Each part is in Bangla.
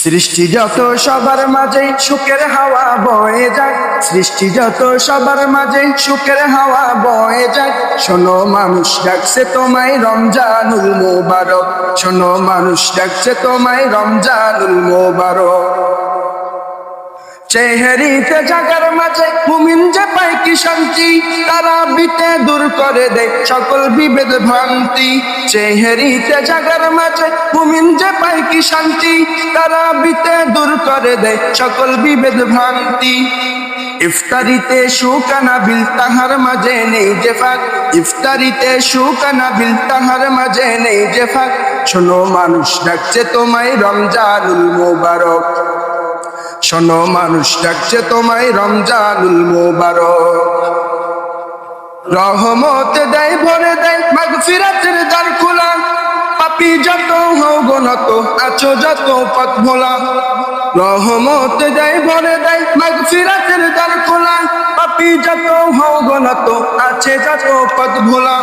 সৃষ্টি যত সবার মাঝে সুখের হাওয়া বয়ে যায়, সৃষ্টি যত সবার মাঝে সুখের হাওয়া বয়ে যায়। শোনো মানুষ ডাকছে তোমায় রমজানুল মোবারক, শোনো মানুষ ডাকছে তোমায় রমজানুল মোবারক। চেহারিতে জাগার মাঝে মুমিন যে পায় কি শান্তি, তারা বিতে দূর করে দেয় সকল বিভেদ ভ্রান্তি। চেহারিতে জাগার মাঝে মুমিন যে পায় কি শান্তি, তারা বিতে দূর করে দেয় সকল বিভেদ ভ্রান্তি। ইফতারিতে সুকানা বিল তাহার মাঝে নেই যে ফাঁক, ইফতারিতে সুকানা বিল তাহার মাঝে নেই যে ফাঁক। শোনো মানুষ ডাকছে তোমায় রমজানুল মোবারক, শোনো মানুষ ডাকছে তোমায় রমজানুল মোবারক। রহমত দেয় ভরে দেয় মাগফিরাতের দ্বার খোলা, পাপী যত হও গনত আছো যত পথ ভোলা। রহমত দেয় ভরে দেয় মাগফিরাতের দ্বার খোলা, পাপী যত হও গনত আছে যত পথ ভোলা।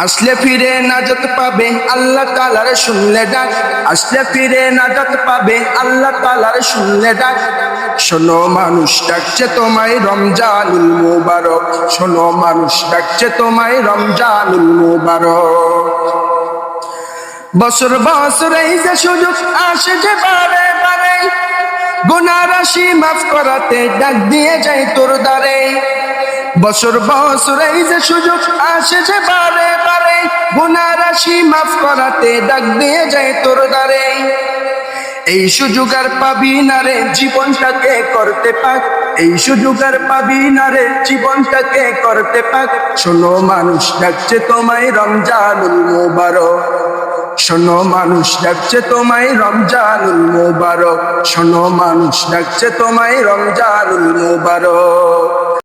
আসলে ফিরে নাজাত পাবে আল্লাহ তাআলার শুনলে ডাক, আসলে ফিরে নাজাত পাবে আল্লাহ তাআলার শুনলে ডাক। শোনো মানুষ ডাকছে তোমায় রমজানুল মোবারক, শোনো মানুষ ডাকছে তোমায় রমজানুল মোবারক। বছর বছর এই যে সুযোগ আসে যে বারে বারে, গুনাহ রাশি মাফ করাতে ডাক দিয়ে যায় তোর দ্বারে। বছর বছর এই যে সুযোগ আসে যে বারে বারে, গুনাহ রাশি মাফ করাতে ডাক দিয়ে যায় তোর দ্বারে। এই সুযোগ আর পাবি না রে জীবনটাকে করতে পাক, এই সুযোগ আর পাবি না রে জীবনটাকে করতে পাক। শোনো মানুষ ডাকছে তোমায় রমজানুল মোবারক, শোনো মানুষ ডাকছে তোমায় রমজানুল মোবারক, শোনো মানুষ ডাকছে তোমায় রমজানুল মোবারক।